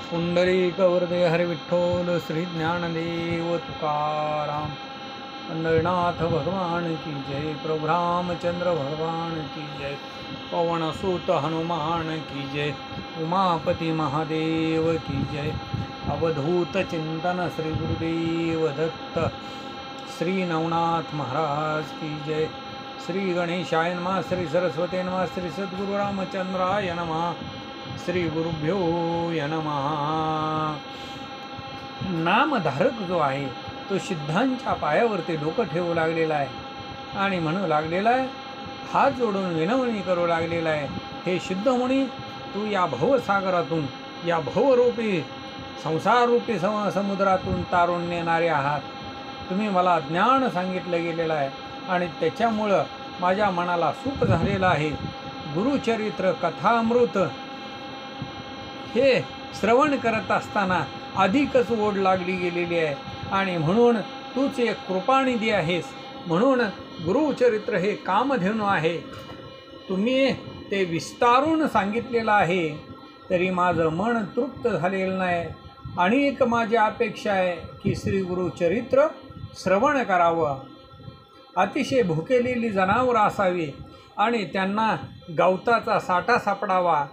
पुंडलिकवरदे हरि विठ्ठल श्री ज्ञानदेव तुकाराम। पंढरीनाथ भगवान की जय, प्रभु रामचंद्र भगवान की जय, पवन सुत हनुमान की जय, उमापति महादेव की जय। अवधूत चिंतन श्री गुरुदेव दत्त, श्री नवनाथ महाराज की जय। श्री गणेशाय नमः, श्री सरस्वती नमः, श्री सद्गुरु रामचंद्राय नमः, श्री गुरुभ्यो नमः। नामधारक जो आहे तो सिद्धांच्या पायावरती डोकं ठेवू लागलेला आहे आणि म्हणू लागलेला आहे, हात जोडून विनवणी करू लागलेला आहे, हे सिद्ध मुनी, तू या भवसागरातून, या भवरूपी संसाररूपी समुद्रातून तारून नेणारे आहात। तुम्ही मला ज्ञान सांगितलं गेलेलं आहे आणि त्याच्यामुळं माझ्या मनाला सुख झालेलं आहे। गुरुचरित्र कथामृत हे श्रवण करत असताना अधिकच ओढ लागली गेलेली आहे आणि म्हणून तूच एक कृपानिधी आहेस। म्हणून गुरुचरित्र हे कामधेनू आहे, तुम्ही ते विस्तारून सांगितलेलं आहे, तरी माझं मन तृप्त झालेलं नाही। आणि एक माझी अपेक्षा आहे की श्री गुरुचरित्र श्रवण करावं। अतिशय भुकेलेली जनावरं असावी आणि त्यांना गवताचा साठा सापडावा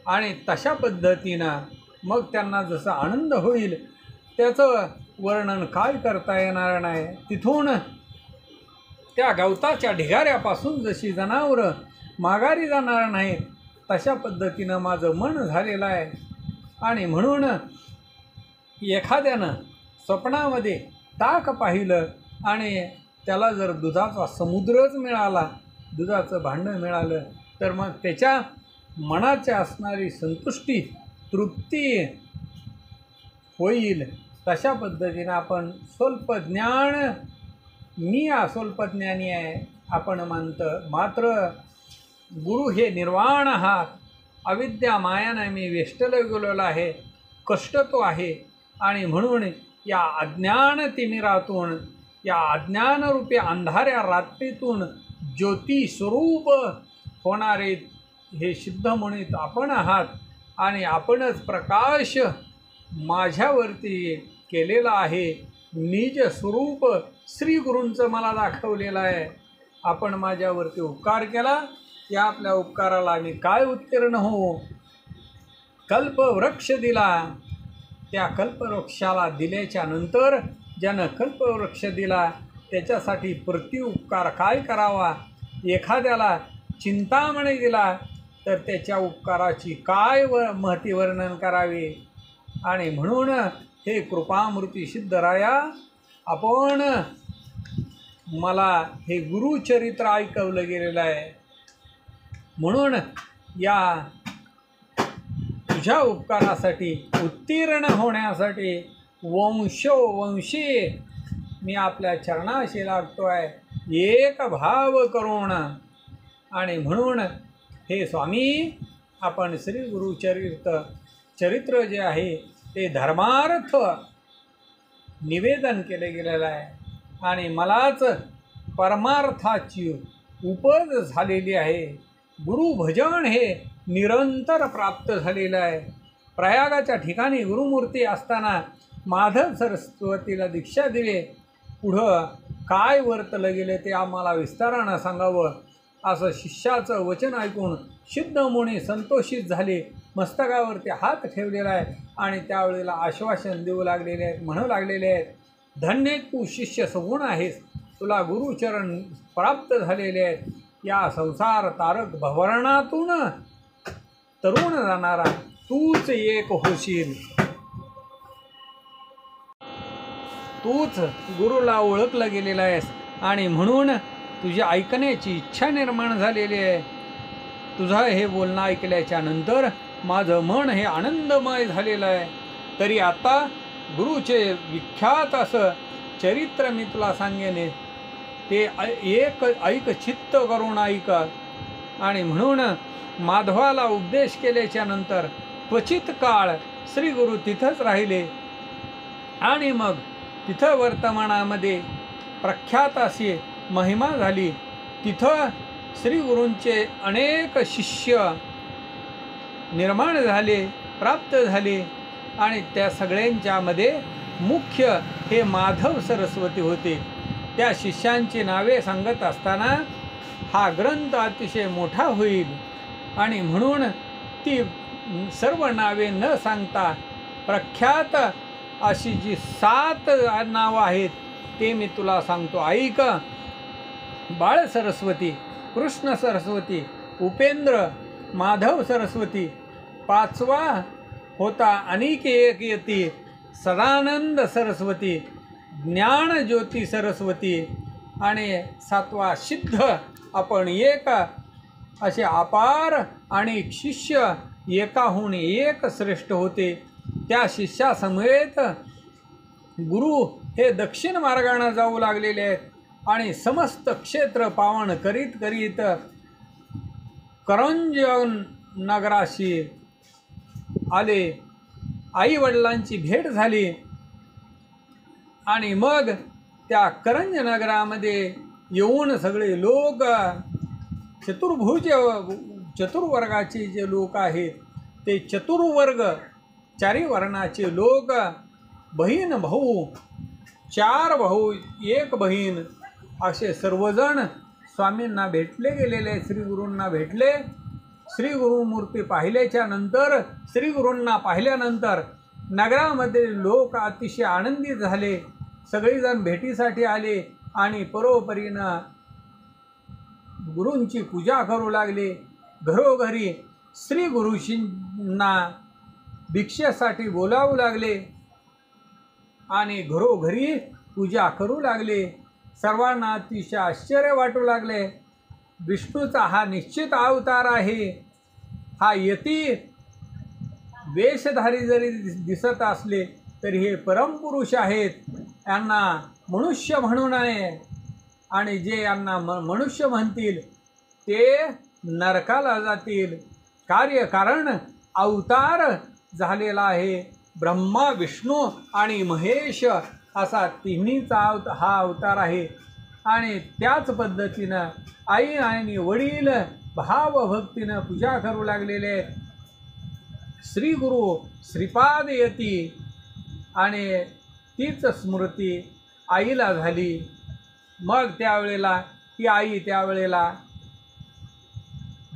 आणि तशा पद्धतीनं मग त्यांना जसा आनंद होईल त्याचं वर्णन काय करता येणार नाही। तिथून त्या गवताच्या ढिगाऱ्यापासून जशी जनावरं माघारी जाणार नाहीत तशा पद्धतीनं माझं मन झालेलं आहे। आणि म्हणून एखाद्यानं स्वप्नामध्ये ताक पाहिलं आणि त्याला जर दुधाचा समुद्रच मिळाला, दुधाचं भांडं मिळालं, तर मग त्याच्या मनाची असणारी संतुष्टी, तृप्ती होईल। तशा पद्धतीनं आपण स्वल्प ज्ञान, मी स्वल्पज्ञानी आहे आपण म्हणतं, मात्र गुरु हे निर्वाण आहात। अविद्या मायाने मी वेष्टलं गेलेलो आहे, कष्ट तो आहे आणि म्हणून या अज्ञान तिमिरातून, या अज्ञानरूपी अंधाऱ्या रात्रीतून ज्योती स्वरूप होणारे हे सिद्ध म्हणत आपण आहात आणि आपणच प्रकाश माझ्यावरती केलेला आहे। निज स्वरूप श्री गुरूंचं मला दाखवलेलं आहे। आपण माझ्यावरती उपकार केला, या आपल्या उपकाराला मी काय उत्तीर्ण हो? कल्पवृक्ष दिला, त्या कल्पवृक्षाला दिल्याच्या नंतर ज्यानं कल्पवृक्ष दिला त्याच्यासाठी प्रतिउपकार काय करावा? एखाद्याला चिंतामणी दिला तर त्याच्या उपकाराची काय महती वर्णन करावे? आणि म्हणून हे कृपामूर्ती सिद्धराया, आपण मला हे गुरुचरित्र ऐकवलं गेलेलं आहे, म्हणून या तुझ्या उपकारासाठी उत्तीर्ण होण्यासाठी वंशोवंशी मी आपल्या चरणाशी लागतो आहे, एक भाव करून। आणि म्हणून हे स्वामी, आपण श्री गुरुचरित्र जे आहे ते धर्मार्थ निवेदन केले गेलेलं आहे आणि मलाच परमार्थाची उपज झालेली आहे। गुरुभजन हे निरंतर प्राप्त झालेलं आहे। प्रयागाच्या ठिकाणी गुरुमूर्ती असताना माधव सरस्वतीला दीक्षा दिली, पुढं काय वर्तलं गेले ते आम्हाला विस्तारानं सांगावं, असं शिष्याचं वचन ऐकून सिद्ध मुनी संतोषित झाले, मस्तकावरती हात ठेवलेला आहे आणि त्यावेळेला आश्वासन देऊ लागलेले आहेत, म्हणू लागलेले आहेत, धन्य तू शिष्य सगुण आहेस, तुला गुरुचरण प्राप्त झालेले आहेत। या संसार तारक भवरणातून तरुण जाणारा तूच एक होशील, तूच गुरुला ओळखलं गेलेला आहेस आणि म्हणून तुझी ऐकण्याची इच्छा निर्माण झालेली आहे। तुझं हे बोलणं ऐकल्याच्या नंतर माझं मन हे आनंदमय झालेलं आहे। तरी आता गुरुचे विख्यात असं चरित्र मी तुला सांगेन, ते एक ऐक, चित्त करून ऐक। आणि म्हणून माधवाला उपदेश केल्याच्या नंतर क्वचित काळ श्री गुरु तिथंच राहिले आणि मग तिथं वर्तमानामध्ये प्रख्यात अशी महिमा झाली। तिथं श्री गुरूंचे अनेक शिष्य निर्माण झाले, प्राप्त झाले आणि त्या सगळ्यांच्यामध्ये मुख्य हे माधव सरस्वती होते. त्या शिष्यांची नावे सांगत असताना हा ग्रंथ अतिशय मोठा होईल आणि म्हणून ती सर्व नावे न सांगता प्रख्यात अशी जी 7 नावं आहेत ते मी तुला सांगतो, ऐक. बाळ सरस्वती, कृष्ण सरस्वती, उपेंद्र, माधव सरस्वती. 5वा होता अनिकेयती सदानंद सरस्वती, ज्ञान ज्योती सरस्वती. आणि 7वा सिद्ध आपण एक. असे अपार आणि शिष्य एकाहून एक श्रेष्ठ होते. त्या शिष्यासमवेत गुरु हे दक्षिण मार्गाने जाऊ लागलेले आहेत आणि समस्त क्षेत्र पावन करीत करीत करंज नगराशी आले. आई वडिलांची भेट झाली आणि मग त्या करंज नगरामध्ये येऊन सगळे लोक चतुर्वर्गाचे जे लोक आहेत ते चतुर्वर्ग, 4 वर्णाचे लोक, बहीण भाऊ, 4 भाऊ 1 बहीण असे सर्वजण स्वामींना भेटले गेलेले. श्रीगुरूंना भेटले. श्री गुरुमूर्ती पाहिल्याच्या नंतर, श्री गुरूंना पाहिल्यानंतर नगरामध्ये लोक अतिशय आनंदित झाले. सगळेजण भेटीसाठी आले आणि परोपरीनं गुरूंची पूजा करू लागले. घरोघरी श्री गुरुजींना भिक्षेसाठी बोलावू लागले आणि घरोघरी पूजा करू लागले. सर्वांना अतिशय आश्चर्य वाटू लागले. विष्णूचा हा निश्चित अवतार आहे. हा यती वेशधारी जरी दिसत असले तरी हे परमपुरुष आहेत. यांना मनुष्य म्हणू नये आणि जे यांना मनुष्य म्हणतील ते नरकाला जातील. कार्यकारण अवतार झालेला आहे. ब्रह्मा, विष्णू आणि महेश असा तिन्हीचा हा अवतार आहे. आणि त्याच पद्धतीनं आई आणि वडील भावभक्तीनं पूजा करू लागलेले आहेत. श्री गुरु श्रीपाद यती आणि तीच स्मृती आईला झाली. मग त्यावेळेला ती आई त्यावेळेला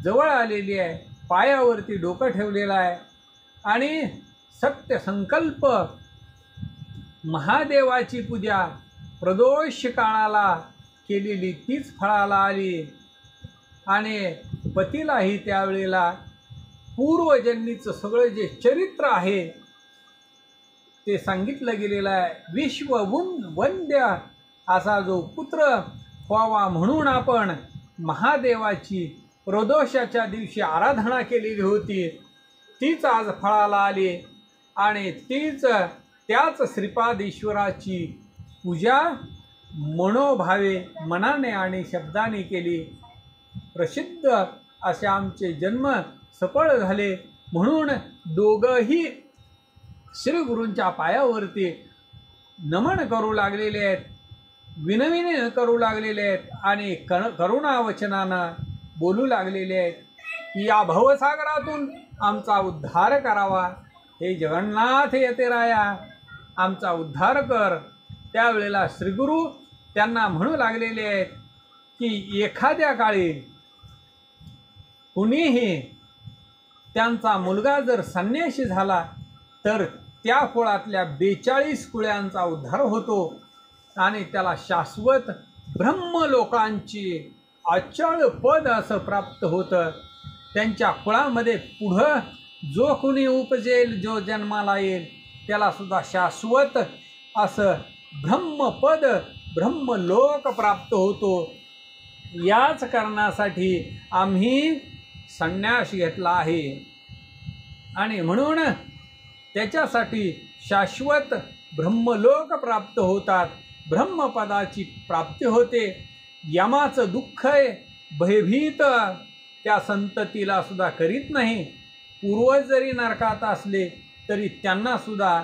जवळ आलेली आहे. पायावरती डोकं ठेवलेलं आहे आणि सत्य संकल्प महादेवाची पूजा प्रदोष काळाला केलेली तीच फळाला आली. आणि पतीलाही त्यावेळेला पूर्वजन्मीचं सगळं जे चरित्र आहे ते सांगितलं गेलेलं आहे. विश्ववंद्य असा जो पुत्र व्हावा म्हणून आपण महादेवाची प्रदोषाच्या दिवशी आराधना केलेली होती तीच आज फळाला आली. आणि त्याच श्रीपाद ईश्वराची पूजा मनोभावे मनाने आणि शब्दाने केली. प्रसिद्ध असे आमचे जन्म सफळ झाले. म्हणून दोघंही श्री गुरूंच्या पायावरती नमन करू लागलेले आहेत, विनविने करू लागलेले आहेत आणि करुणावचनानं बोलू लागलेले आहेत की या भवसागरातून आमचा उद्धार करावा. हे जगन्नाथ येते राया, आमचा उद्धार कर. त्यावेळेला श्रीगुरू त्यांना म्हणू लागलेले आहेत की एखाद्या काळी कुणीही त्यांचा मुलगा जर संन्यासी झाला तर त्या कुळातल्या 42 कुळ्यांचा उद्धार होतो आणि त्याला शाश्वत ब्रह्मलोकांची अचळ पद असं प्राप्त होतं. त्यांच्या कुळामध्ये पुढं जो कोणी उपजेल, जो जन्माला येईल त्याला सुद्धा शाश्वत असं ब्रह्मपद, ब्रह्मलोक प्राप्त होतो. याच कारणासाठी आम्ही संन्यास घेतला आहे आणि म्हणून त्याच्यासाठी शाश्वत ब्रह्मलोक प्राप्त होतात, ब्रह्मपदाची प्राप्ती होते. यमाचं दुःख आहे, भयभीत त्या संततीला सुद्धा करीत नाही. पूर्वज जरी नरकात असले तरी त्यांनासुद्धा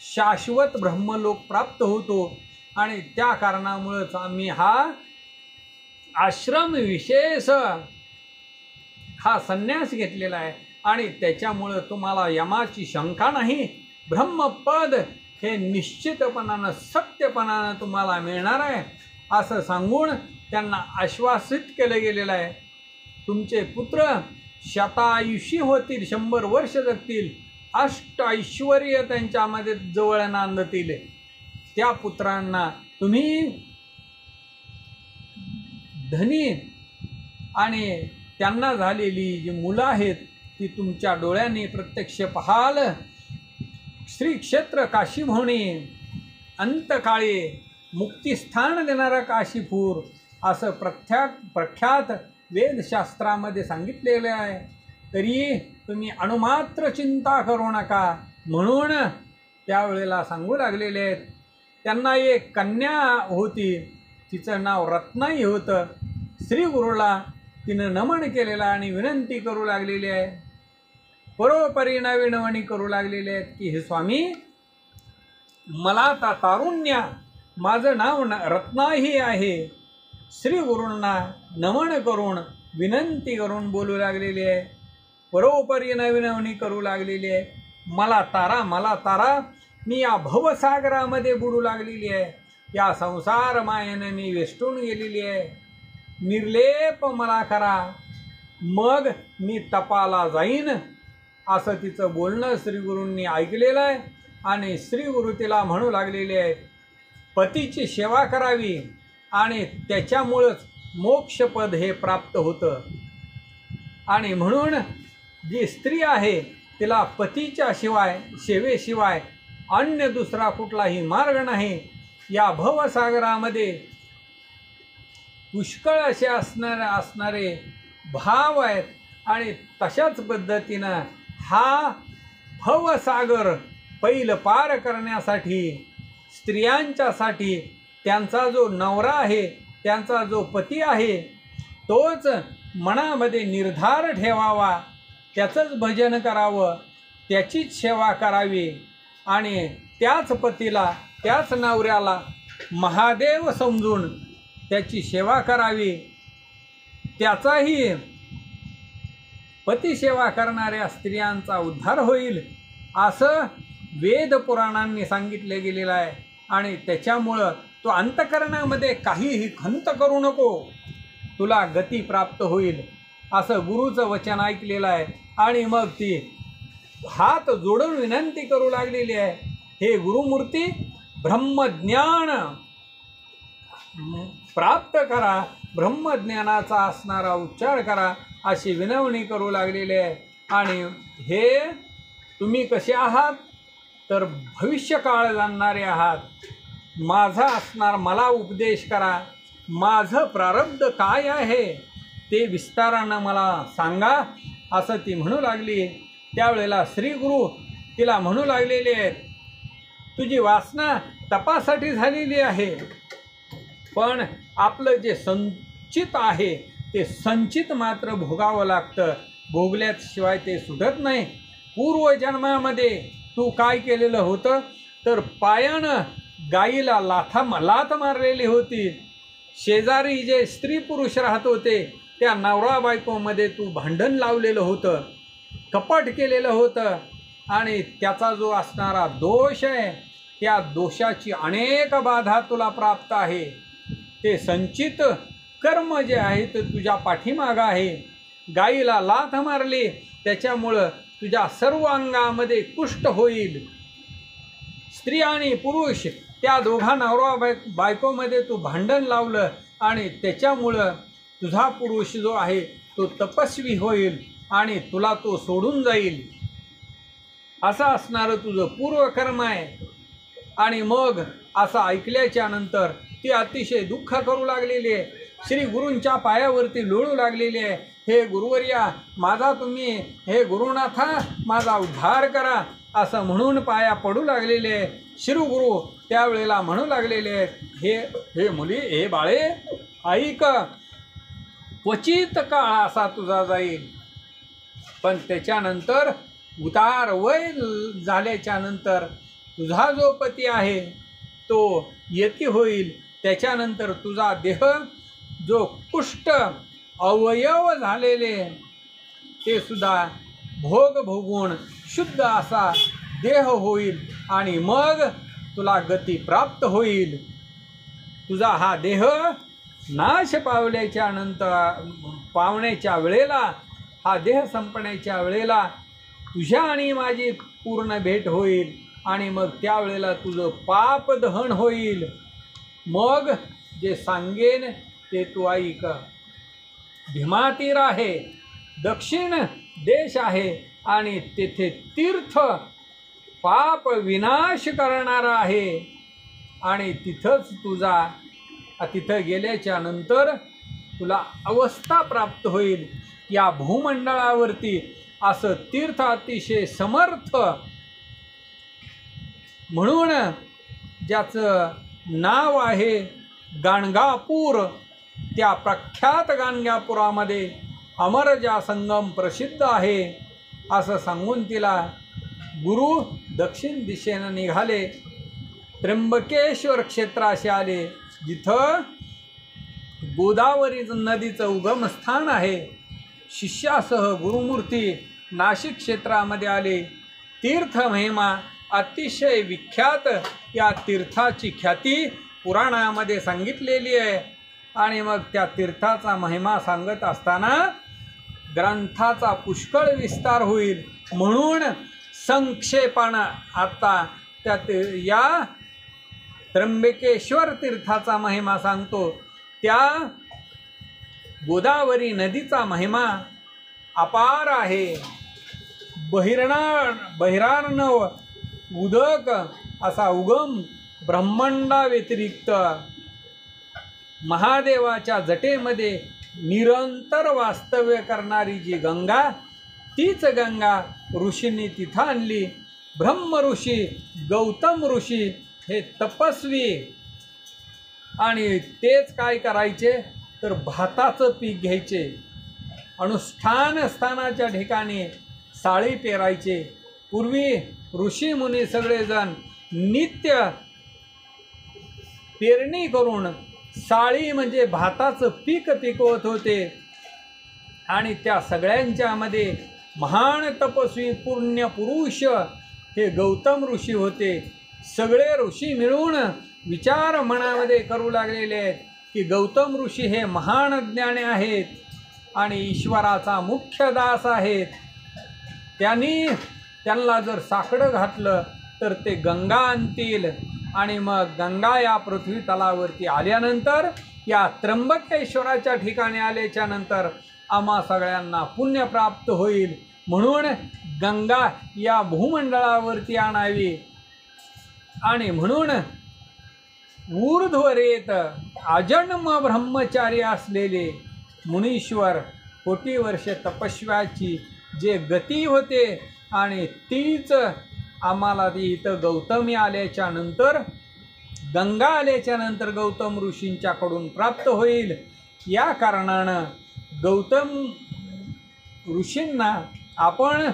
शाश्वत ब्रह्मलोक प्राप्त होतो. आणि त्या कारणामुळेच आम्ही हा आश्रम विशेष हा संन्यास घेतलेला आहे आणि त्याच्यामुळं तुम्हाला यमाची शंका नाही. ब्रह्मपद हे निश्चितपणानं सत्यपणानं तुम्हाला मिळणार आहे असं सांगून त्यांना आश्वासित केलं गेलेलं आहे. तुमचे पुत्र शतायुषी होतील, 100 वर्ष जगतील, अष्टऐश्वर्य त्यांच्यामध्ये जवळ नांदतील. त्या पुत्रांना तुम्ही धनी आणि त्यांना झालेली जी मुलं आहेत ती तुमच्या डोळ्यांनी प्रत्यक्ष पाहाल. श्री क्षेत्र काशीभवनी अंतकाळी मुक्तिस्थान देणारा काशीपूर असं प्रख्यात वेदशास्त्रामध्ये सांगितलेलं आहे. तरी तुम्ही अणुमात्र चिंता करू नका म्हणून त्यावेळेला सांगू लागलेले आहेत. त्यांना एक कन्या होती, तिचं नाव रत्नाई होतं. श्री गुरुला तिनं नमन केलेलं आणि विनंती करू लागलेली आहे. परोपरी विनवणी करू लागलेले आहेत की हे स्वामी, मला तारुण्य, माझं नाव रत्नाई आहे. श्री गुरूंना नमन करून विनंती करून बोलू लागलेली आहे. परोपरी विनवणी करू लागलेली आहे. मला तारा, मी या भवसागरामध्ये बुडू लागलेली आहे. या संसार मायेने मी वेष्टून गेलेली आहे. निर्लेप मला करा, मग मी तपाला जाईन असं तिचं बोलणं श्रीगुरूंनी ऐकलेलं आहे. आणि श्रीगुरू तिला म्हणू लागलेले आहेत, पतीची सेवा करावी आणि त्याच्यामुळंच मोक्षपद हे प्राप्त होतं. आणि म्हणून जी स्त्री आहे तिला पतीच्या सेवेशिवाय अन्य दुसरा कुठलाही मार्ग नाही. या भवसागरामध्ये पुष्कळ असे असणारे भाव आहेत आणि तशाच पद्धतीनं हा भवसागर पैल पार करण्यासाठी स्त्रियांच्यासाठी त्यांचा जो नवरा आहे, त्यांचा जो पती आहे, तोच मनामध्ये निर्धार ठेवावा, त्याचंच भजन करावं, त्याचीच सेवा करावी आणि त्याच पतीला, त्याच नवऱ्याला महादेव समजून त्याची सेवा करावी. त्याचाही पतिसेवा करणाऱ्या स्त्रियांचा उद्धार होईल असं वेद पुराणांनी सांगितले गेलेलं आहे. आणि त्याच्यामुळं तो अंतकरणामध्ये काहीही खंत करू नको, तुला गती प्राप्त होईल असं गुरुचं वचन ऐकलेलं आहे. आणि मग ती हात जोडून विनंती करू लागलेली आहे, हे गुरुमूर्ती, ब्रह्मज्ञान प्राप्त करा, ब्रह्मज्ञानाचा असणारा उच्चार करा अशी विनवणी करू लागलेली आहे. आणि हे तुम्ही कसे आहात तर भविष्यकाळ जाणणारे आहात. माझा असणार मला उपदेश करा, माझं प्रारब्ध काय आहे ते विस्तारानं मला सांगा असं ती म्हणू लागली. त्यावेळेला श्रीगुरू तिला म्हणू लागलेले आहेत, तुझी वासना तपासाठी झालेली आहे, पण आपलं जे संचित आहे ते संचित मात्र भोगावं लागतं, भोगल्याशिवाय ते सुटत नाही. पूर्वजन्मामध्ये तू काय केलेलं होतं तर पायानं गाईला लाथ मारलेली होती. शेजारी जे स्त्री पुरुष राहत होते त्या नवरा बायकोमध्ये तू भांडण लावलेलं होतं, कपट केलेलं होतं आणि त्याचा जो असणारा दोष आहे त्या दोषाची अनेक बाधा तुला प्राप्त आहे. ते संचित कर्म जे आहे ते तुझ्या पाठीमागं आहे. गाईला लाथ मारली त्याच्यामुळं तुझ्या सर्व अंगामध्ये कुष्ठ होईल. स्त्री आणि पुरुष त्या दोघा नवरा बायकोमध्ये तू भांडण लावलं आणि त्याच्यामुळं तुझा पुरुष जो आहे तो तपस्वी होईल आणि तुला तो सोडून जाईल. असं असणारं तुझं पूर्वकर्म आहे. आणि मग असं ऐकल्याच्या नंतर ती अतिशय दुःख करू लागलेली आहे. श्री गुरूंच्या पायावरती लोळू लागलेली आहे, हे गुरुवर्या माझा तुम्ही, हे गुरुनाथा माझा उद्धार करा असं म्हणून पाया पडू लागलेले आहे. श्रीगुरू त्यावेळेला म्हणू लागलेले आहेत, हे मुली, हे बाळे, ऐक, क्वचित काळ असा तुझा जाईल, पण त्याच्यानंतर उतार वय झाल्याच्या नंतर तुझा जो पती आहे तो यती होईल. त्याच्यानंतर तुझा देह जो कुष्ठ अवयव झालेले ते सुद्धा भोगून शुद्ध असा देह होईल आणि मग तुला गती प्राप्त होईल. तुझा हा देह नाश पावण्याच्या वेळेला, हा देह संपण्याच्या वेळेला तुझ्या आणि माझी पूर्ण भेट होईल आणि मग त्यावेळेला तुझं पाप दहन होईल. मग जे सांगेन ते तू ऐक. भीमातीर आहे, दक्षिण देश आहे आणि तेथे तीर्थ पाप विनाश करणारा आहे आणि तिथंच तिथं गेल्याच्या नंतर तुला अवस्था प्राप्त होईल. या भूमंडळावरती असं तीर्थ अतिशय समर्थ म्हणून ज्याचं नाव आहे गाणगापूर, त्या प्रख्यात गाणगापुरामध्ये अमरजा संगम प्रसिद्ध आहे असं सांगून तिला गुरु दक्षिण दिशेनं निघाले. त्र्यंबकेश्वर क्षेत्राशी आले, जिथं गोदावरी नदीचं उगमस्थान आहे. शिष्यासह गुरुमूर्ती नाशिक क्षेत्रामध्ये आले. तीर्थ महिमा अतिशय विख्यात, या तीर्थाची ख्याती पुराणामध्ये सांगितलेली आहे. आणि मग त्या तीर्थाचा महिमा सांगत असताना ग्रंथाचा पुष्कळ विस्तार होईल, म्हणून संक्षेपानं आता त्यात या त्र्यंबकेश्वर तीर्थाचा महिमा सांगतो. त्या गोदावरी नदीचा महिमा अपार आहे. बहिरार्णव उदक असा उगम ब्रह्मांडाव्यतिरिक्त महादेवाच्या जटेमध्ये निरंतर वास्तव्य करणारी जी गंगा, तीच गंगा ऋषींनी तिथं आणली. ब्रह्म ऋषी गौतम ऋषी हे तपस्वी, आणि तेच काय करायचे तर भाताचं पीक घ्यायचे. अनुष्ठान स्थानाच्या ठिकाणी साळी पेरायचे. पूर्वी ऋषी मुनी सगळेजण नित्य पेरणी करून साळी म्हणजे भाताचं पीक पिकवत होते. आणि त्या सगळ्यांच्यामध्ये महान तपस्वी पुण्य पुरुष हे गौतम ऋषी होते. सगळे ऋषी मिळून विचार मनामध्ये करू लागलेले आहेत की गौतम ऋषी हे महान ज्ञानी आहेत आणि ईश्वराचा मुख्य दास आहेत. त्यांना जर साकडं घातलं तर ते गंगा आणतील. आणि मग गंगा या पृथ्वी तलावरती आल्यानंतर, या त्र्यंबकेश्वराच्या ठिकाणी आल्याच्या नंतर आम्हा सगळ्यांना पुण्य प्राप्त होईल. म्हणून गंगा या भूमंडळावरती आणावी. आणि म्हणून ऊर्ध्वरेत अजन्म ब्रह्मचारी असलेले मुनीश्वर कोटी वर्ष तपस्व्याची जे गती होते, आणि तीच आम्हाला ती इथं गौतमी आल्याच्या नंतर, गंगा आल्याच्या नंतर गौतम ऋषींच्याकडून प्राप्त होईल. या कारणानं गौतम ऋषींना आपण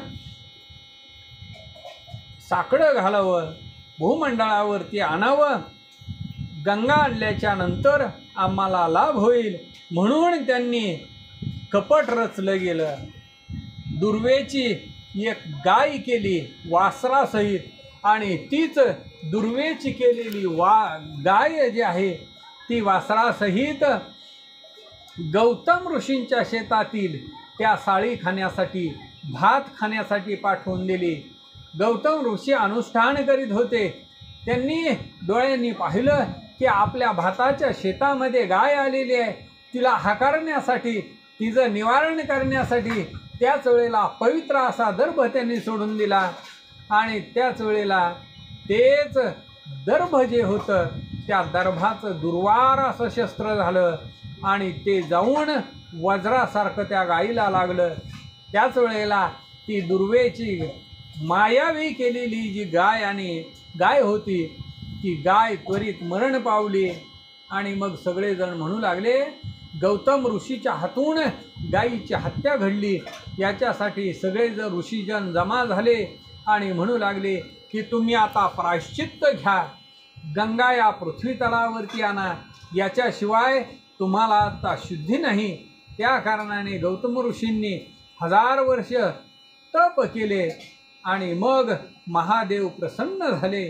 साकडं घालावं, भूमंडळावरती आणावं. गंगा आणल्याच्या नंतर आम्हाला लाभ होईल म्हणून त्यांनी कपट रचलं गेलं. दुर्वेची एक गाय केली वासरासहित, आणि तीच दुर्वेची केलेली गाय जी आहे ती वासरासहित गौतम ऋषींच्या शेतातील त्या साळी खाण्यासाठी, भात खाण्यासाठी पाठवून दिली. गौतम ऋषी अनुष्ठान करीत होते. त्यांनी डोळ्यांनी पाहिलं की आपल्या भाताच्या शेतामध्ये गाय आलेली आहे. तिला हाकारण्यासाठी, तिचं निवारण करण्यासाठी त्याच वेळेला पवित्र असा दर्भ त्यांनी सोडून दिला. आणि त्याच वेळेला तेच दर्भ जे होतं त्या दर्भाचं दुर्वार असं शस्त्र झालं आणि ते जाऊन वज्रासारखं त्या गायीला लागलं. त्याच वेळेला ती दुर्वेची मायावी केलेली जी गाय होती ती गाय त्वरित मरण पावली. आणि मग सगळेजण म्हणू लागले गौतम ऋषीच्या हातून गायीची हत्या घडली. याच्यासाठी सगळेजण ऋषीजन जमा झाले आणि म्हणू लागले की तुम्ही आता प्रायश्चित्त घ्या, गंगा या पृथ्वी तलावरती आणा, याच्याशिवाय तुम्हाला आता शुद्धी नाही. त्या कारणाने गौतम ऋषींनी 1000 वर्ष तप केले आणि मग महादेव प्रसन्न झाले.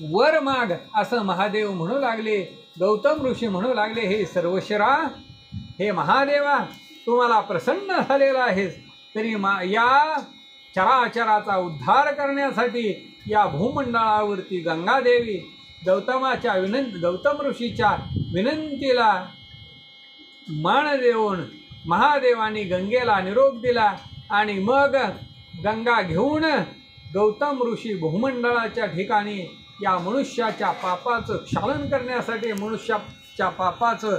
वर माग असं महादेव म्हणू लागले. गौतम ऋषी म्हणू लागले, हे सर्वशरा, हे महादेवा, तू मला प्रसन्न झालेला आहेस, तरी या चराचराचा उद्धार करण्यासाठी या भूमंडळावरती गंगादेवी गौतम ऋषीच्या विनंतीला मान देऊन महादेवाने गंगेला निरोप दिला. आणि मग गंगा घेऊन गौतम ऋषी भूमंडळाच्या ठिकाणी या मनुष्याच्या पापाचं क्षालन करण्यासाठी, मनुष्याच्या पापाचं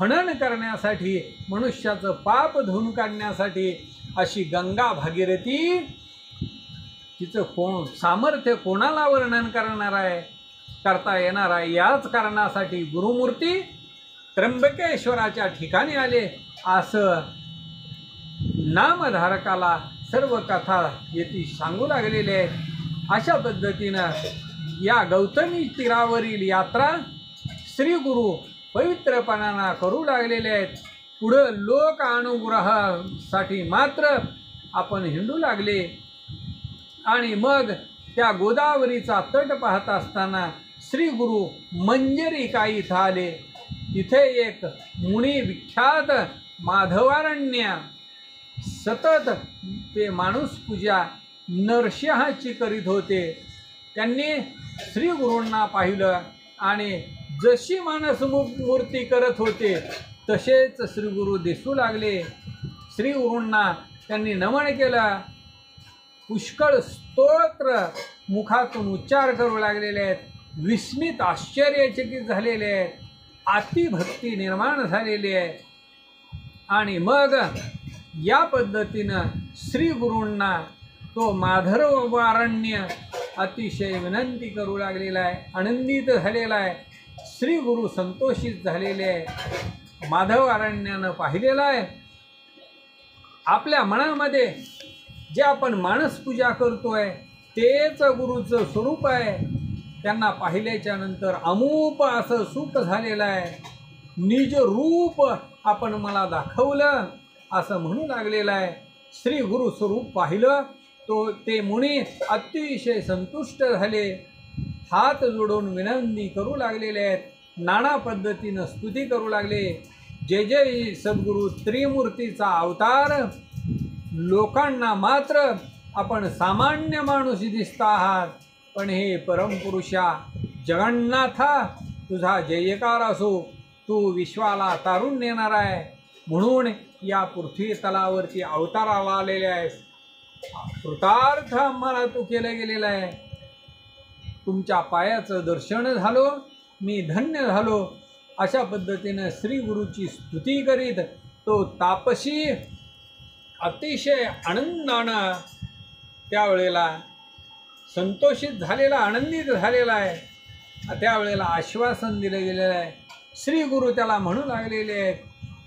हनन करण्यासाठी, मनुष्याचं पाप धुवून काढण्यासाठी अशी गंगा भागीरथी, तिचं सामर्थ्य कोणाला वर्णन करता येणार आहे. याच कारणासाठी गुरुमूर्ती त्र्यंबकेश्वराच्या ठिकाणी आले, असं नामधारकाला सर्व कथा येथे सांगू लागलेले आहेत. अशा पद्धतीनं या गौतमी तीरावरील यात्रा श्री गुरु पवित्रपणानं करू लागलेले आहेत. पुढं लोक अनुग्रहासाठी मात्र आपण हिंडू लागले. आणि मग त्या गोदावरीचा तट पाहत असताना श्री गुरु मंजरिका इथं आले. तिथे एक मुनी विख्यात माधवारण्य सतत ते माणूस पूजा नरसिंहाची करीत होते. त्यांनी श्री गुरूंना पाहिलं आणि जशी मानस मूर्ती करत होते तसेच श्री गुरु दिसू लागले. श्री गुरूंना त्यांनी नमन केलं. पुष्कळ स्तोत्र मुखातून उच्चार करू लागलेले आहेत. विस्मित आश्चर्यचकित झालेले आहेत. अतिभक्ती निर्माण झालेली आहे. आणि मग या पद्धतीनं श्री गुरूंना तो माधवारण्य अतिशय विनंती करू लागलेला आहे, आनंदित झालेला आहे. श्री गुरु संतोषित झालेले आहे. माधवारण्यानं पाहिलेलं आहे. आपल्या मनामध्ये जे आपण मानसपूजा करतोय तेच गुरुचं स्वरूप आहे. त्यांना पाहिल्याच्या नंतर अमूप असं सुख झालेलं आहे. निज रूप आपण मला दाखवलं असं म्हणू लागलेलं आहे. श्री गुरु स्वरूप पाहिलं ते मुनी अतिशय संतुष्ट झाले. हात जोडून विनंती करू लागलेले आहेत. नाना पद्धतीनं स्तुती करू लागले. जय जय सद्गुरु त्रिमूर्तीचा अवतार. लोकांना मात्र आपण सामान्य माणूस दिसता आहात, पण हे परमपुरुषा जगन्नाथा तुझा जयकार असो. तू विश्वाला तारून नेणार आहे म्हणून या पृथ्वी तलावरती अवताराला आलेले आहेस. कृतार्थ आम्हाला तू केलं गेलेलं आहे. तुमच्या पायाचं दर्शन झालो, मी धन्य झालो. अशा पद्धतीनं श्री गुरुची स्तुती करीत तो तापसी अतिशय आनंदानं त्यावेळेला संतोषित झालेला, आनंदित झालेला आहे. त्यावेळेला आश्वासन दिलं गेलेलं आहे. श्री गुरु त्याला म्हणू लागलेले आहेत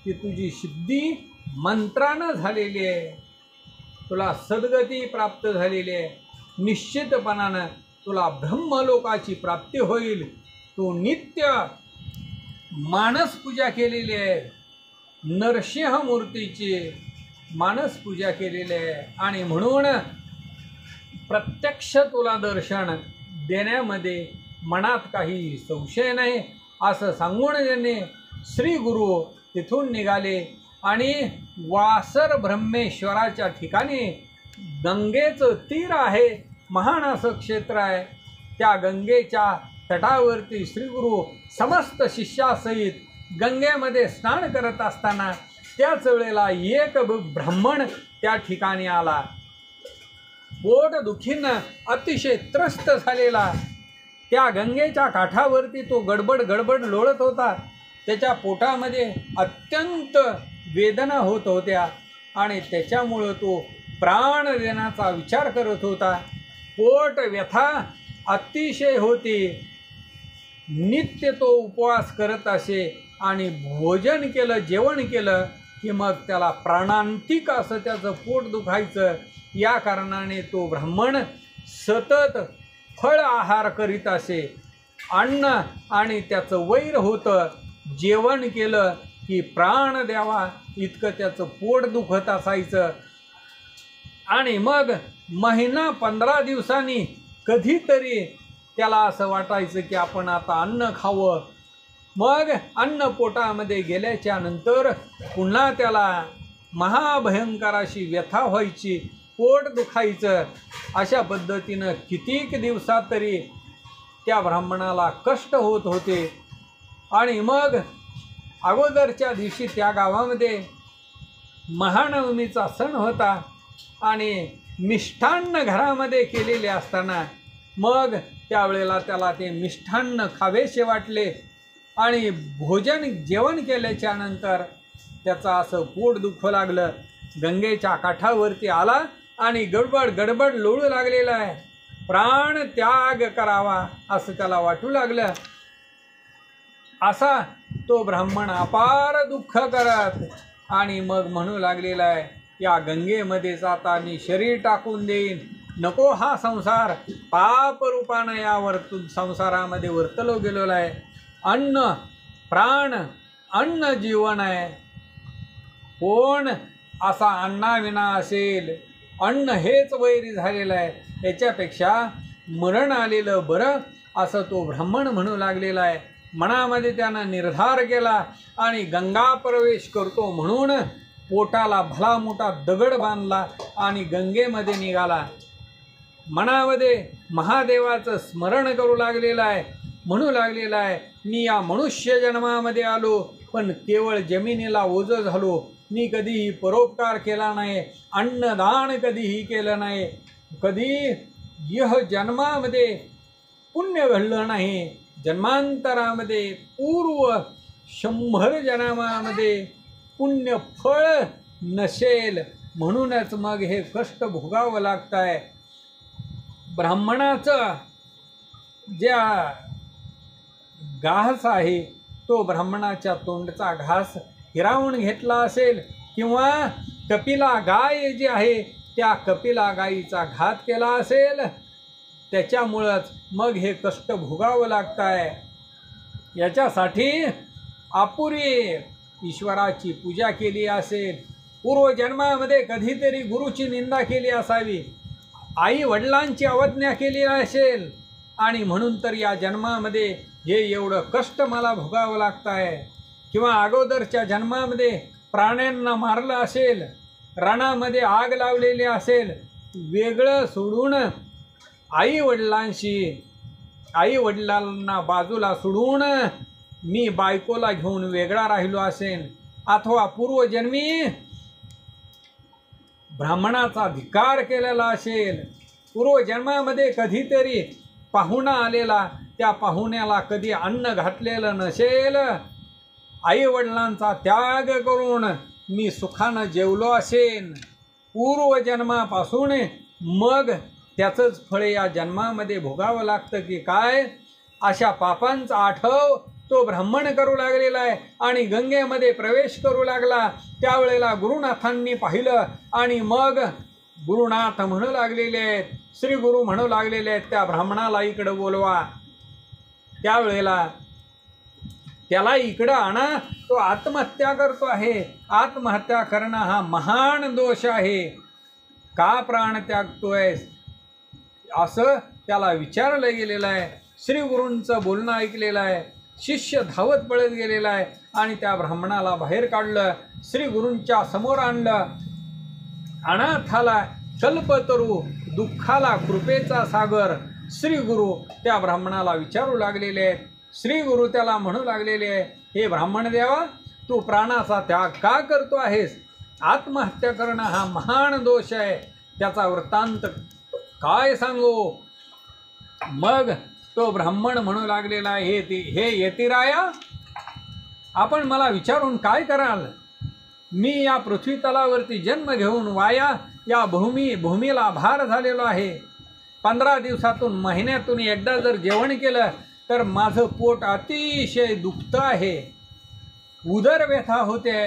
की तुझी सिद्धी मंत्रानं झालेली आहे. तुला सद्गती प्राप्त झालेली आहे. निश्चितपणानं तुला ब्रह्मलोकाची प्राप्ती होईल. तू नित्य मानसपूजा केलेली आहे. नरसिंहमूर्तीची मानसपूजा केलेली आहे आणि म्हणून प्रत्यक्ष तुला दर्शन देण्यामध्ये मनात काही संशय नाही असं सांगून त्यांनी श्री गुरु तिथून निघाले आणि वासर ब्रह्मेश्वराच्या ठिकाणी गंगेचं तीर आहे, महान असं क्षेत्र आहे. त्या गंगेच्या तटावरती श्री गुरु समस्त शिष्यासहित गंगेमध्ये स्नान करत असताना त्याच वेळेला एक ब्राह्मण त्या ठिकाणी आला. पोट दुखीनं अतिशय त्रस्त झालेला. त्या गंगेच्या काठावरती तो गडबड लोळत होता. त्याच्या पोटामध्ये अत्यंत वेदना होत होत्या आणि त्याच्यामुळं तो प्राण देण्याचा विचार करत होता. पोट व्यथा अतिशय होती. नित्य तो उपवास करत असे आणि भोजन केलं, जेवण केलं की मग त्याला प्राणांतिक असं त्याचं पोट दुखायचं. या कारणाने तो ब्राह्मण सतत फळ आहार करीत असे. अन्न आणि त्याचं वैर होतं. जेवण केलं की प्राण द्यावा इतकं त्याचं पोट दुखत असायचं. आणि मग महिना 15 दिवसांनी कधीतरी त्याला असं वाटायचं की आपण आता अन्न खावं. मग अन्न पोटामध्ये गेल्याच्या नंतर पुन्हा त्याला महाभयंकर अशी व्यथा व्हायची, पोट दुखायचं. अशा पद्धतीनं कितीक दिवसात तरी त्या ब्राह्मणाला कष्ट होत होते. आणि मग अगोदरच्या दिवशी त्या गावामध्ये महानवमीचा सण होता आणि मिष्ठान्न घरामध्ये केलेले असताना मग त्यावेळेला त्याला ते मिष्ठान्न खावेसे वाटले आणि जेवण केल्याच्या नंतर त्याचं असं पोट दुखू लागलं. गंगेच्या काठावरती आला आणि गडबड लोळू लागलेला आहे. प्राण त्याग करावा असं त्याला वाटू लागलं. असा तो ब्राह्मण अपार दुःख करत आणि मग म्हणू लागलेला आहे, या गंगेमध्ये जाता मी शरीर टाकून देईन. नको हा संसार, पाप रूपानं या संसारामध्ये वर्तलो गेलेला आहे. अन्न प्राण, अन्न जीवन आहे. कोण असा अन्नाविना असेल, अन्न हेच वैरी झालेलं आहे, याच्यापेक्षा मरण आलेलं बरं असं तो ब्राह्मण म्हणू लागलेला आहे. मनामध्ये त्यानं निर्धार केला आणि गंगा प्रवेश करतो म्हणून पोटाला भला मोठा दगड बांधला आणि गंगेमध्ये निघाला. मनामध्ये महादेवाचं स्मरण करू लागलेलं आहे. म्हणू लागलेला आहे, मी या मनुष्य जन्मामध्ये आलो पण केवळ जमिनीला ओझं झालो. मी कधीही परोपकार केला नाही, अन्नदान कधीही केलं नाही, कधी यह जन्मामध्ये पुण्य घडलं नाही. जन्मांतरामध्ये पूर्व 100 जन्मामध्ये पुण्य फळ नसेल, म्हणूनच मग हे कष्ट भोगावं लागतं आहे. ब्राह्मणाचं ज्या घास आहे तो ब्राह्मणाच्या तोंडचा घास हिरावून घेतला असेल किंवा कपिला गाय जी आहे त्या कपिला गायीचा घात केला असेल, त्याच्यामुळंच मग हे कष्ट भोगावं लागतं आहे. याच्यासाठी अपुरी ईश्वराची पूजा केली असेल, पूर्वजन्मामध्ये कधीतरी गुरुची निंदा केली असावी, आई वडिलांची अवज्ञा केली असेल आणि म्हणून तर या जन्मामध्ये हे एवढं कष्ट मला भोगावं लागतं आहे. किंवा अगोदरच्या जन्मामध्ये प्राण्यांना मारलं असेल, रणामध्ये आग लावलेली असेल, वेगळं सोडून आई वडिलांना बाजूला सोडून मी बायकोला घेऊन वेगळा राहिलो असेल, अथवा पूर्वजन्मी ब्राह्मणाचा धिक्कार केलेला असेल, पूर्वजन्मामध्ये कधीतरी पाहुणा आलेला, त्या पाहुण्याला कधी अन्न घातलेलं नसेल, आई वडिलांचा त्याग करून मी सुखानं जेवलो असेन पूर्वजन्मापासून, मग त्याचंच फळ या जन्मामध्ये भोगावं लागतं की काय. अशा पापांचा आठव तो ब्राह्मण करू लागलेला आहे आणि गंगेमध्ये प्रवेश करू लागला. त्यावेळेला गुरुनाथांनी पाहिलं आणि मग गुरुनाथ म्हणू लागलेले आहेत, श्री गुरु म्हणू लागलेले आहेत, त्या ब्राह्मणाला इकडं बोलवा. त्यावेळेला त्याला इकडं आणा, तो आत्महत्या करतो आहे. आत्महत्या करणं हा महान दोष आहे. का प्राण त्यागतोय असं त्याला विचारलं गेलेलं आहे. श्री गुरूंचं बोलणं ऐकलेलं आहे. शिष्य धावत पळत गेलेला आहे आणि त्या ब्राह्मणाला बाहेर काढलं, श्री गुरूंच्या समोर आणलं. अनाथाला कल्पतरू, दुःखाला कृपेचा सागर श्री गुरु त्या ब्राह्मणाला विचारू लागलेले आहेत. श्री गुरु त्याला म्हणू लागलेले आहे, हे ब्राह्मण देवा, तू प्राणाचा त्याग का करतो आहेस? आत्महत्या करणं हा महान दोष आहे. त्याचा वृत्तांत काय सांगू? मग तो ब्राह्मण म्हणू लागलेला आहे, हे यतिराया, आपण मला विचारून काय कराल? मी या पृथ्वी तलावरती जन्म घेऊन वाया या भूमीला भार झालेलो आहे. 15 दिवसातून महिन्यातून एकदा जर जेवण केलं तर माझं पोट अतिशय दुखतं आहे, उदरव्यथा होते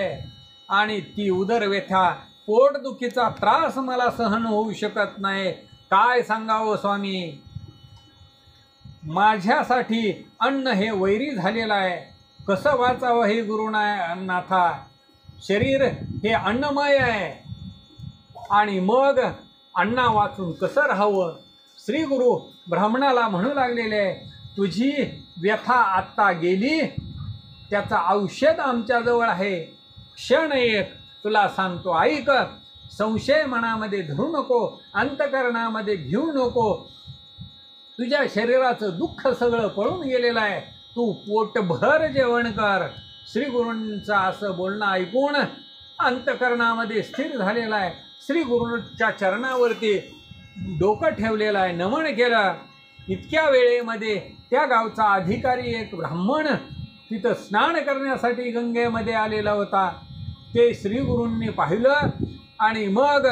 आणि ती उदरव्यथा, पोटदुखीचा त्रास मला सहन होऊ शकत नाही. काय सांगावं स्वामी? माझ्यासाठी अन्न हे वैरी झालेलं आहे. कसं वाचावं हे गुरुनाथा? शरीर हे अन्नमय आहे आणि मग अण्णा वाचून कसं राहावं. श्री गुरु ब्राह्मणाला म्हणू लागलेले, तुझी व्यथा आत्ता गेली, त्याचं औषध आमच्याजवळ आहे. क्षण एक तुला सांगतो ऐक. संशय मनामध्ये धरू नको, अंतकरणामध्ये घेऊ नको. तुझ्या शरीराचं दुःख सगळं पळून गेलेलं आहे. तू पोटभर जेवण कर. श्री गुरूंचं असं बोलणं ऐकून अंतकरणामध्ये स्थिर झालेला आहे. श्री गुरूंच्या चरणावरती डोकं ठेवलेलं आहे, नमन केलं. इतक्या वेळेमध्ये त्या गावचा अधिकारी एक ब्राह्मण तिथं स्नान करण्यासाठी गंगेमध्ये आलेला होता. ते श्री गुरूंनी पाहिलं आणि मग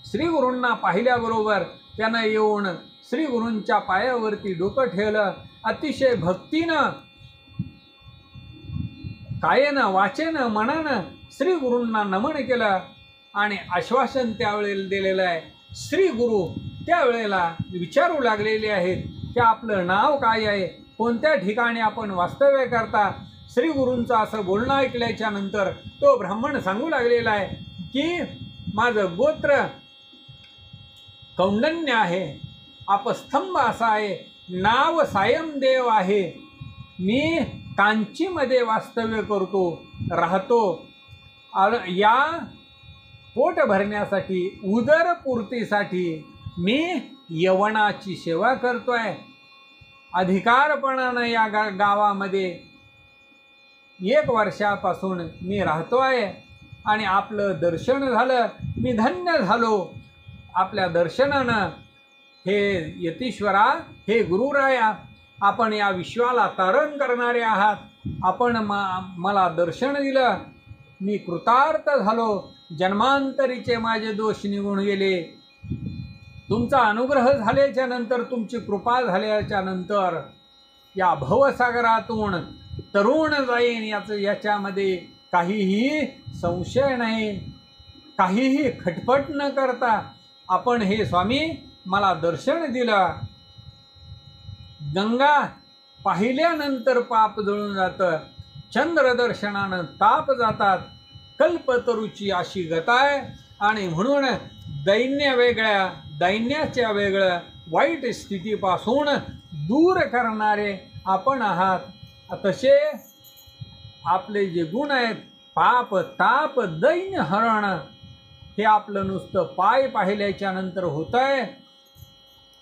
श्री गुरूंना पाहिल्याबरोबर त्यानं येऊन श्री गुरूंच्या पायावरती डोकं ठेवलं. अतिशय भक्तीनं, कायेनं, वाचेनं, मनानं श्री गुरूंना नमन केलं आणि आश्वासन त्यावेळेला दिलेलं आहे. श्री गुरु त्यावेळेला विचारू लागलेले आहेत की आपलं नाव काय आहे, कोणत्या ठिकाणी आपण वास्तव्य करता. श्री गुरूंचं असं बोलणं ऐकल्याच्या नंतर तो ब्राह्मण सांगू लागलेला आहे की माझं गोत्र कौंडन्य आहे, आपस्तंभ असा आहे, नाव सायमदेव आहे. मी कांचीमध्ये वास्तव्य करतो, राहतो. या पोट भरण्यासाठी, उदरपूर्तीसाठी मी यवनाची सेवा करतोय. अधिकारपणानं या गावामध्ये 1 वर्षापासून मी राहतोय आणि आपलं दर्शन झालं, मी धन्य झालो. आपल्या दर्शनानं हे यतीश्वरा, हे गुरुराया, आपण या विश्वाला तारण करणारे आहात. आपण मला दर्शन दिलं, मी कृतार्थ झालो. जन्मांतरीचे माझे दोष निघून गेले. तुमचा अनुग्रह झाल्याच्या नंतर, तुमची कृपा झाल्याच्या नंतर या भवसागरातून तरुण जाईन, याच्यामध्ये काहीही संशय नाही. काहीही खटपट न करता आपण हे स्वामी मला दर्शन दिलं. गंगा पाहिल्यानंतर पाप जळून जातं, चंद्रदर्शनानं ताप जातात. कल्पतरूची अशी गत आहे. आणि म्हणून दैन्याच्या वेगळं वाईट स्थितीपासून दूर करणारे आपण आहात. तसे आपले जे गुण आहेत, पाप, ताप, दैन्य हरण, हे आपलं नुसतं पाय पाहिल्याच्या नंतर होत आहे.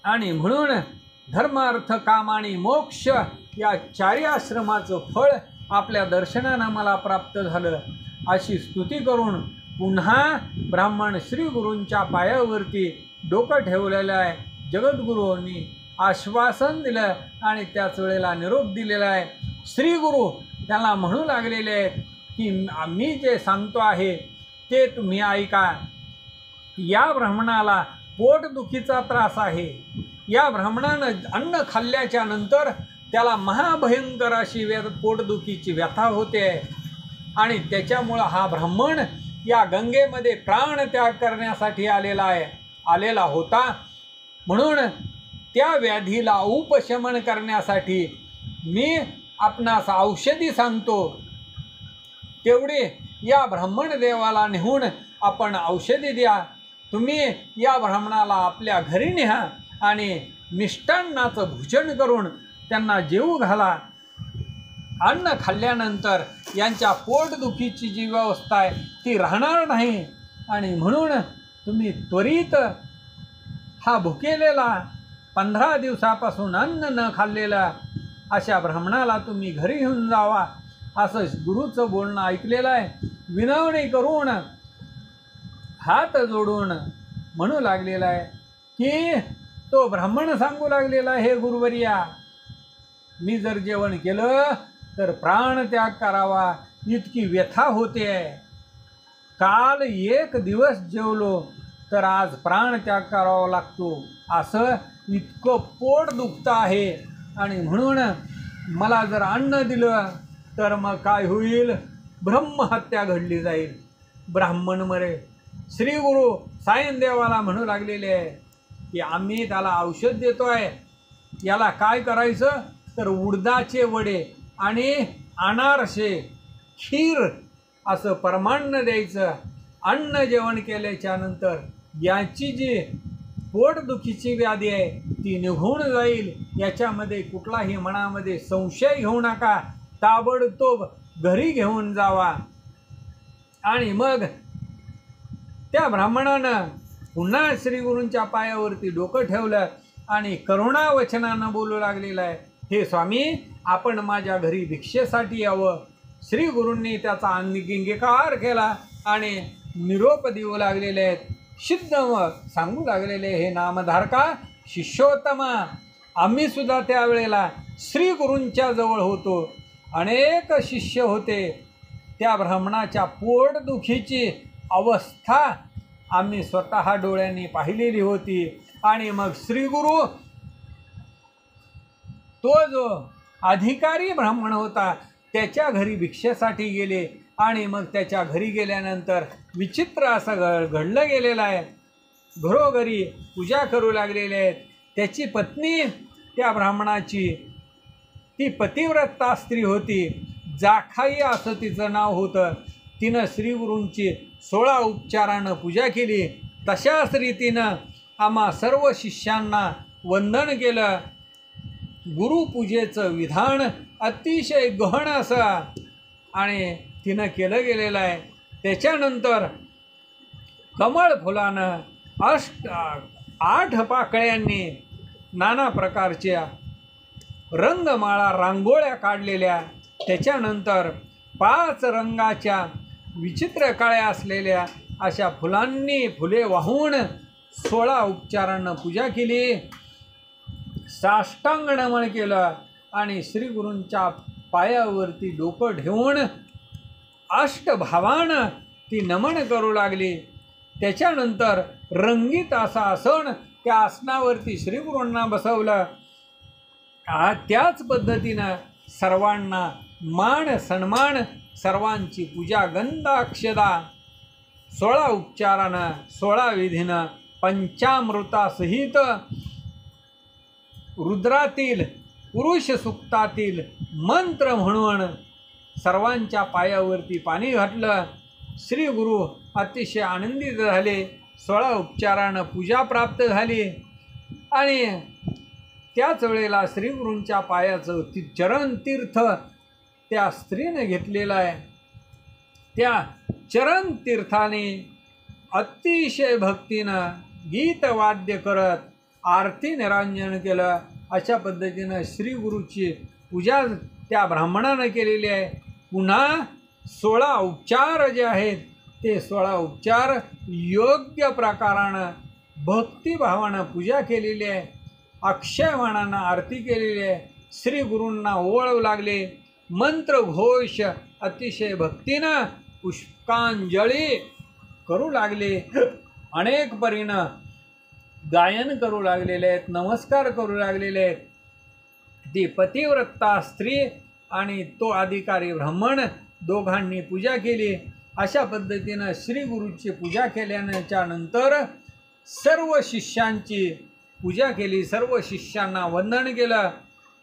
आणि म्हणून धर्म, अर्थ, काम आणि मोक्ष या 4 आश्रमाचं फळ आपल्या दर्शनानं मला प्राप्त झालं, अशी स्तुती करून पुन्हा ब्राह्मण श्री गुरूंच्या पायावरती डोकं ठेवलेलं आहे. जगद्गुरूंनी आश्वासन दिलं आणि त्याच वेळेला निरोप दिलेला आहे. श्री गुरु त्याला म्हणू लागलेले आहेत की मी जे सांगतो आहे ते तुम्ही ऐका. या ब्राह्मणाला पोटदुखीचा त्रास आहे. या ब्राह्मणानं अन्न खाल्ल्याच्या नंतर त्याला महाभयंकर अशी पोटदुखीची व्यथा होते आणि त्याच्यामुळं हा ब्राह्मण या गंगेमध्ये प्राणत्याग करण्यासाठी आलेला होता. म्हणून त्या व्याधीला उपशमन करण्यासाठी मी आपणास औषधी सांगतो. तेवढे या ब्राह्मण देवाला नेऊन आपण औषधी द्या. तुम्ही या ब्राह्मणाला आपल्या घरी न्या आणि मिष्टान्नाचं भोजन करून त्यांना जेवू घाला. अन्न खाल्ल्यानंतर यांच्या पोटदुखीची जी व्यवस्था आहे ती राहणार नाही. आणि म्हणून तुम्ही त्वरित हा भुकेलेला 15 दिवसापासून अन्न न खाल्लेला अशा ब्राह्मणाला तुम्ही घरी घेऊन जावा, असं गुरुचं बोलणं ऐकलेलं आहे. विनवणी करून, हात जोडून म्हणू लागलेला आहे की तो ब्राह्मण सांगू लागलेला आहे, हे गुरुवर्या, मी जर जेवण केलं तर प्राणत्याग करावा, इतकी व्यथा होते आहे. काल 1 दिवस जेवलो तर आज प्राणत्याग करावा लागतो, असं इतकं पोट दुखतं आहे. आणि म्हणून मला जर अन्न दिलं तर मग काय होईल? ब्रह्महत्या घडली जाईल, ब्राह्मण मरेल. श्री गुरु सायनदेवाला म्हणू लागलेले आहे की आम्ही त्याला औषध देतोय. याला काय करायचं तर उडदाचे वडे आणि अनारसे, खीर असं परमान्न द्यायचं. अन्न जेवण केल्याच्या नंतर याची जी पोटदुखीची व्याधी आहे ती निघून जाईल, याच्यामध्ये कुठलाही मनामध्ये संशय घेऊ नका. ताबडतोब घरी घेऊन जावा. आणि मग त्या ब्राह्मणानं पुन्हा श्रीगुरूंच्या पायावरती डोकं ठेवलं आणि करुणावचनानं बोलू लागलेलं आहे, हे स्वामी, आपण माझ्या घरी भिक्षेसाठी यावं. श्रीगुरूंनी त्याचा अंगीकार केला आणि निरोप देऊ लागलेले आहेत. सिद्ध सांगू लागलेले, हे नामधारका शिष्योत्तमा, आम्ही सुद्धा त्यावेळेला श्रीगुरूंच्या जवळ होतो. अनेक शिष्य होते. त्या ब्राह्मणाच्या पोटदुखीची अवस्था आम्ही स्वतः डोळ्यांनी पाहिलेली होती. आणि मग श्रीगुरू, तो जो अधिकारी ब्राह्मण होता त्याच्या घरी भिक्षेसाठी गेले. आणि मग त्याच्या घरी गेल्यानंतर विचित्र असं घडलं गेलेलं आहे. घरोघरी पूजा करू लागलेले आहेत. त्याची पत्नी, त्या ब्राह्मणाची ती पतिव्रता स्त्री होती, जाखाई असं तिचं नाव होतं. तिनं श्रीगुरूंची 16 उपचारानं पूजा केली. तशाच रीतीनं आम्हा सर्व शिष्यांना वंदन केलं. गुरुपूजेचं विधान अतिशय गहन असं आणि तिनं केलं गेलेलं आहे. त्याच्यानंतर कमळ फुलानं 8 पाकळ्यांनी नाना प्रकारच्या रंगमाळा रांगोळ्या काढलेल्या. त्याच्यानंतर 5 रंगाच्या विचित्र काळ्या असलेल्या अशा फुलांनी फुले वाहून 16 उपचारांना पूजा केली. साष्टांग नमन केलं आणि श्रीगुरूंच्या पायावरती डोकं ठेवून अष्टभावानं ती नमन करू लागली. त्याच्यानंतर रंगीत असा आसन, त्या आसनावरती श्रीगुरूंना बसवलं. त्याच पद्धतीनं सर्वांना मान सन्मान, सर्वांची पूजा गंधाक्षदा 16 उपचारानं 16 विधीनं पंचामृतासहित रुद्रातील पुरुष सुक्तातील मंत्र म्हणून सर्वांच्या पायावरती पाणी घातलं. श्रीगुरू अतिशय आनंदित झाले. 16 उपचारानं पूजा प्राप्त झाली. आणि त्याच वेळेला श्रीगुरूंच्या पायाचं चरण तीर्थ त्या स्त्रीने घेतलेलं आहे. त्या चरण तीर्थाने अतिशय भक्तीनं गीतवाद्य करत आरती निरांजन केलं. अशा पद्धतीनं श्रीगुरूची पूजा त्या ब्राह्मणानं केलेली आहे. पुन्हा 16 उपचार जे आहेत ते 16 उपचार योग्य प्रकारानं भक्तिभावानं पूजा केलेली आहे. अक्षयवाणानं आरती केलेली आहे. श्रीगुरूंना ओळख लागले. मंत्रघोष अतिशय भक्तीनं पुष्पांजली करू लागले. अनेक परीनं गायन करू लागलेले आहेत, नमस्कार करू लागलेले आहेत. ती पतिव्रता स्त्री आणि तो अधिकारी ब्राह्मण दोघांनी पूजा केली. अशा पद्धतीनं श्रीगुरूची पूजा केल्याच्या नंतर सर्व शिष्यांची पूजा केली. सर्व शिष्यांना वंदन केलं.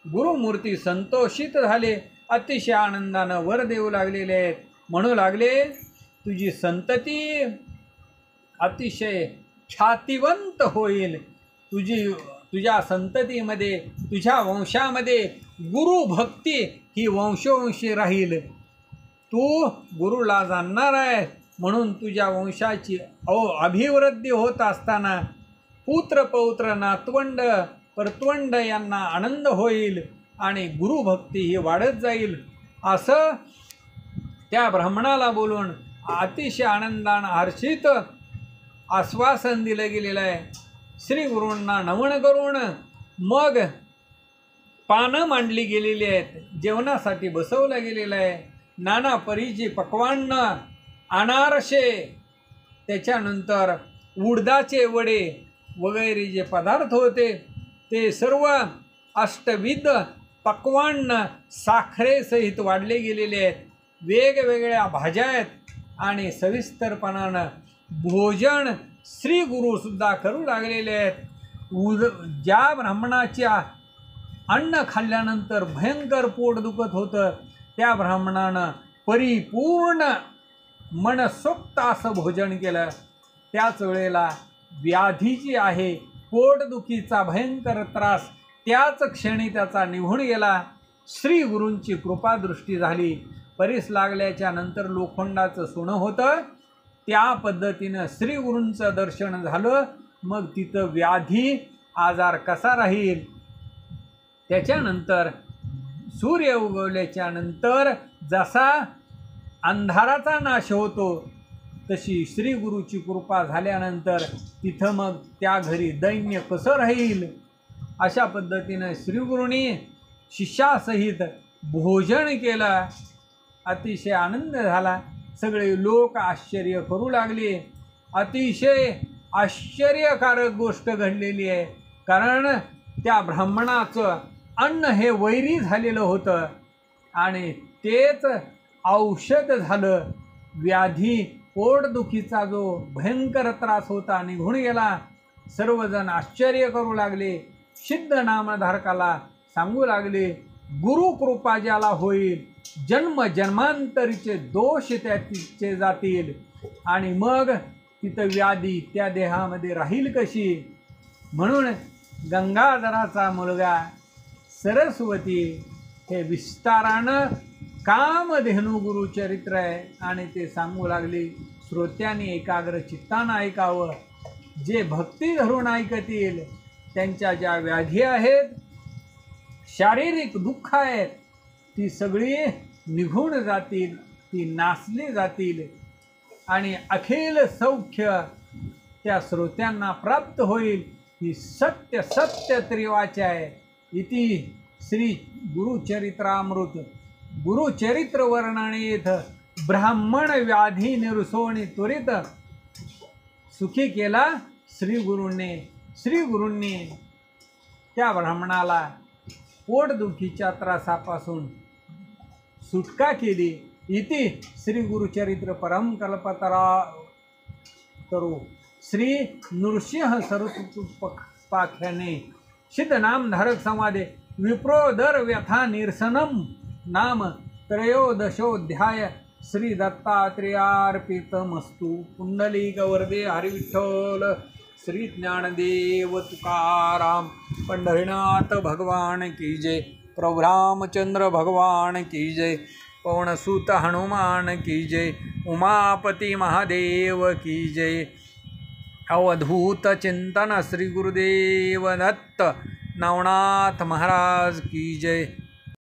गुरुमूर्ती संतोषित झाले. अतिशय आनंदानं वर देऊ लागलेले आहेत. म्हणू लागले, तुझी संतती अतिशय ख्यातिवंत होईल. तुझ्या संततीमध्ये, तुझ्या वंशामध्ये गुरुभक्ती ही वंशोवंशी राहील. तू गुरुला जाणणार आहे म्हणून तुझ्या वंशाची अभिवृद्धी होत असताना पुत्र पौत्र नातवंड परतवंड यांना आनंद होईल आणि गुरुभक्ती ही वाढत जाईल. असं त्या ब्राह्मणाला बोलून अतिशय आनंदानं हर्षित आश्वासन दिलं गेलेलं आहे. श्रीगुरूंना नमन करून मग पानं मांडली गेलेली आहेत. जेवणासाठी बसवलं गेलेलं आहे. नाना परीची पक्वान्न, अनारसे, त्याच्यानंतर उडदाचे वडे वगैरे जे पदार्थ होते ते सर्व अष्टविध पक्वान्न साखरेसहित वाढले गेलेले आहेत. वेगवेगळ्या भाज्या आहेत आणि सविस्तरपणानं भोजन श्रीगुरूसुद्धा करू लागलेले आहेत. ज्या ब्राह्मणाच्या अन्न खाल्ल्यानंतर भयंकर पोट दुखत होतं त्या ब्राह्मणानं परिपूर्ण मनसोक्त असं भोजन केलं. त्याच वेळेला व्याधी जी आहे, पोटदुखीचा भयंकर त्रास त्याच क्षणी त्याचा निघून गेला. श्री गुरूंची कृपादृष्टी झाली. परीस लागल्याच्या नंतर लोखंडाचं सोनं होतं, त्या पद्धतीनं श्री गुरूंचं दर्शन झालं. मग तिथं व्याधी आजार कसा राहील. त्याच्यानंतर सूर्य उगवल्याच्या नंतर जसा अंधाराचा नाश होतो, तशी श्री गुरूची कृपा झाल्यानंतर तिथं मग त्या घरी दैन्य कसं राहील. अशा पद्धतीनं श्री गुरूंनी शिष्यासहित भोजन केलं. अतिशय आनंद झाला. सगळे लोक आश्चर्य करू लागले. अतिशय आश्चर्यकारक गोष्ट घडलेली आहे. कारण त्या ब्राह्मणाचं अन्न हे वैरी झालेलं होतं आणि तेच औषध झालं. व्याधी पोटदुखीचा जो भयंकर त्रास होता निघून गेला. सर्वजण आश्चर्य करू लागले. सिद्ध नामधारकाला सांगू लागले, गुरुकृपा ज्याला होईल, जन्म जन्मांतरीचे दोष त्याचे जातील आणि मग तिथं व्याधी त्या देहामध्ये राहील कशी. म्हणून गंगाधराचा मुलगा सरस्वती हे विस्तारानं कामधेनू गुरुचरित्र आहे आणि ते सांगू लागले. श्रोत्यांनी एकाग्र चित्तानं ऐकावं. जे भक्ती धरून ऐकतील त्यांच्या ज्या व्याधी आहेत, शारीरिक दुःख आहेत, ती सगळी निघून जातील, ती नासली जातील आणि अखिल सौख्य त्या श्रोत्यांना प्राप्त होईल. ही सत्य सत्य त्रिवाचा आहे. इति श्री गुरुचरित्रामृत गुरुचरित्र वर्णनेत ब्राह्मण व्याधी निरसोणी त्वरित सुखी केला श्री गुरूंनी त्या ब्राह्मणाला पोटदुखीच्या त्रासापासून सुटका केली. इति श्री गुरुचरित्र परम कल्पतरा करू श्री नृसिंह सरस्वतीपाख्याने सिद्ध नामधारक संवादे विप्रोदर व्यथा निरसनम नाम त्रयोदशोध्याय. श्री दत्तात्रेयार्पितमस्तु. पुंडलिक वरदे हरिविठ्ठल श्री ज्ञानदेव तुकाराम. पंढरीनाथ भगवान की जय. प्रभु रामचंद्र भगवान की जय. पवनसुत हनुमान की जय. उमापति महादेव की जय. अवधूत चिंतन श्री गुरुदेव दत्त नवनाथ महाराज की जय.